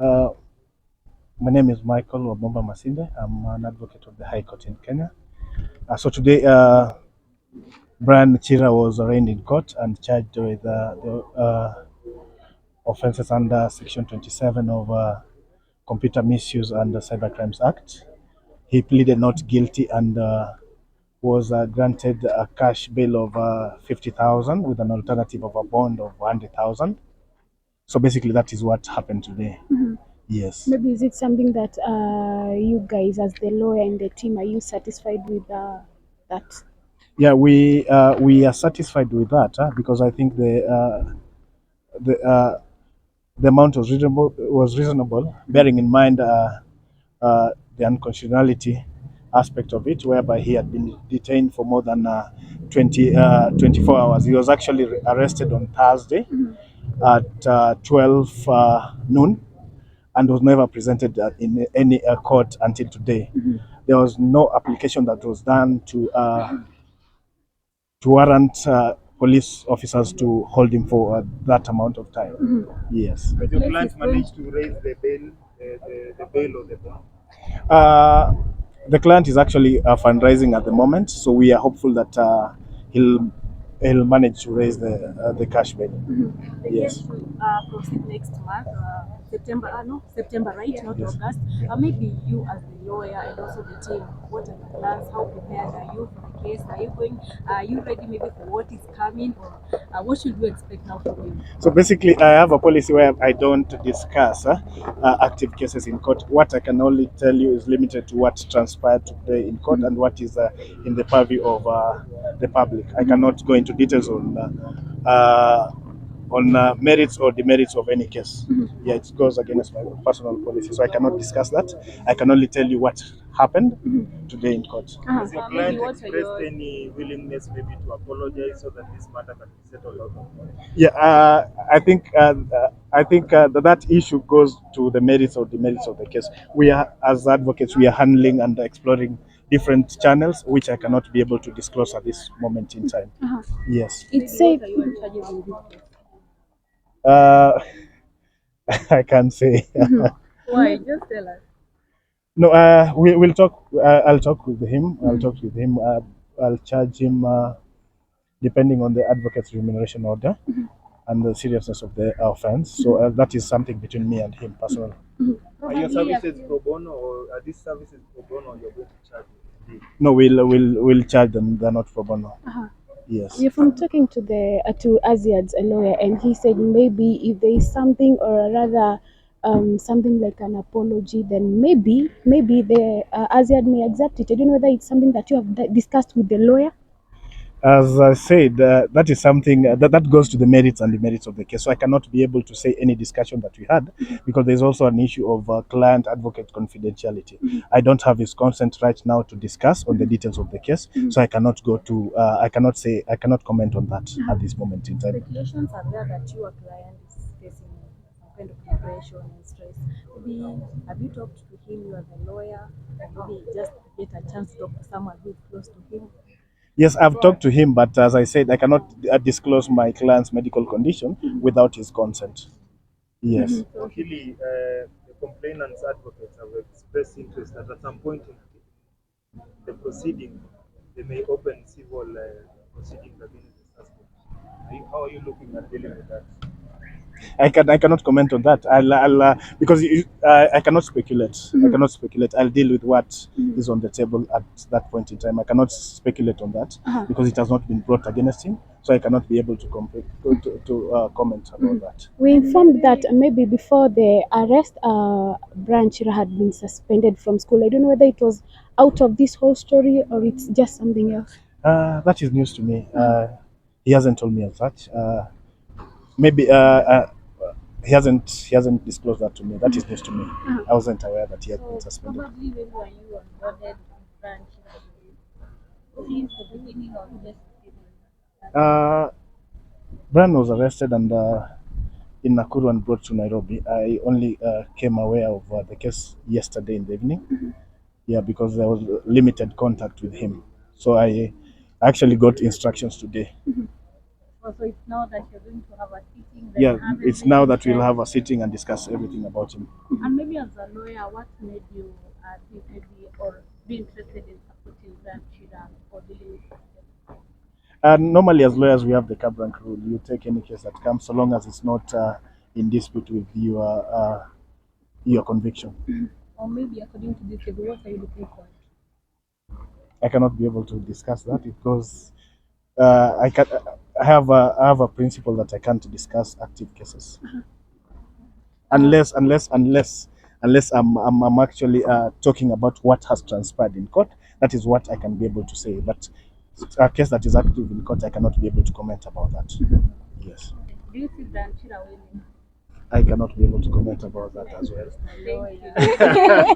Uh, my name is Michael Wabomba Masinde. I'm an advocate of the High Court in Kenya. So today, Brian Chira was arraigned in court and charged with the offenses under Section 27 of Computer Misuse and the Cybercrimes Act. He pleaded not guilty and was granted a cash bail of 50,000 with an alternative of a bond of 100,000. So basically, that is what happened today. Yes. Maybe is it something that you guys, as the lawyer and the team, are you satisfied with that? Yeah, we are satisfied with that because I think the amount was reasonable, bearing in mind the unconstitutionality aspect of it, whereby he had been detained for more than 24 hours. He was actually arrested on Thursday at 12 noon and was never presented in any court until today. There was no application that was done to warrant police officers to hold him for that amount of time. Yes. But your client managed to raise the bail, the bail or the bond? Uh, the client is actually fundraising at the moment, so we are hopeful that he'll he'll manage to raise the cash bail. The Yes. case will proceed next month, September. No, September, right? Not Yes. August. Maybe you, as the lawyer and also the team, what are the plans? How prepared are you for the case? Are you going? Are you ready maybe for what is coming, or what should we expect now from you? So basically, I have a policy where I don't discuss active cases in court. What I can only tell you is limited to what transpired today in court and what is in the purview of the public. I cannot go into details on merits or demerits of any case. Yeah, it goes against my personal policy, so I cannot discuss that. I can only tell you what happened today in court. Has your client Maybe what are expressed your- any willingness maybe to apologize so that this matter can be settled out of court? Yeah, I think that issue goes to the merits or demerits of the case. We are, as advocates, we are handling and exploring different channels, which I cannot be able to disclose at this moment in time. Yes. It's Maybe said. what are your charges in this case? Uh, I can't say. Why? Just tell us. No, we'll talk. I'll talk with him. I'll talk with him. I'll charge him depending on the advocate's remuneration order and the seriousness of the offense. So that is something between me and him personally. Are your services pro bono or are these services pro bono you're going to charge? No, we'll charge them. They're not pro bono. Yes. Yeah, from talking to the to Aziad's a lawyer, and he said maybe if there is something or rather something like an apology, then maybe the Aziad may accept it. I don't know whether it's something that you have discussed with the lawyer. As I said, that is something that goes to the merits and demerits of the case. So I cannot be able to say any discussion that we had because there's also an issue of client advocate confidentiality. I don't have his consent right now to discuss on the details of the case, so I cannot go to. I cannot comment on that at this moment in time. Speculations are there that your client is facing some kind of depression and stress. Maybe have you talked to him? You are the lawyer, or maybe just get a chance to talk to someone who is close to him. Yes, I've talked to him, but as I said, I cannot disclose my client's medical condition without his consent. Yes. Luckily, the complainant's advocates have expressed interest that at some point in the proceeding, they may open civil proceedings against the suspect. How are you looking at dealing with that? I cannot comment on that. I'll because I cannot speculate. I cannot speculate. I'll deal with what is on the table at that point in time. I cannot speculate on that because it has not been brought against him. So I cannot be able to comment about that. We informed that maybe before the arrest, Brian Chira had been suspended from school. I don't know whether it was out of this whole story or it's just something else. That is news to me. He hasn't told me as such. Maybe he hasn't disclosed that to me. That is news to me. I wasn't aware that he had been suspended. Probably when were you onboarded with branch since the beginning of this season? Brian was arrested and in Nakuru and brought to Nairobi. I only came aware of the case yesterday in the evening. Yeah, because there was limited contact with him. So I actually got instructions today. Also, it's now that you're going to have a sitting. Yeah, it's now that we'll have a sitting and discuss everything about him. And maybe as a lawyer, what made you think maybe or be interested in supporting Grand Chira or dealing with it? And normally, as lawyers, we have the cab rank rule. You take any case that comes, so long as it's not in dispute with your conviction. Or maybe according to this, what are you looking for? I cannot be able to discuss that because I can. I have a principle that I can't discuss active cases unless I'm actually talking about what has transpired in court. That is what I can be able to say. But a case that is active in court, I cannot be able to comment about that. Yes. Do you see Grand Chira winning? I cannot be able to comment about that as well. Thank you.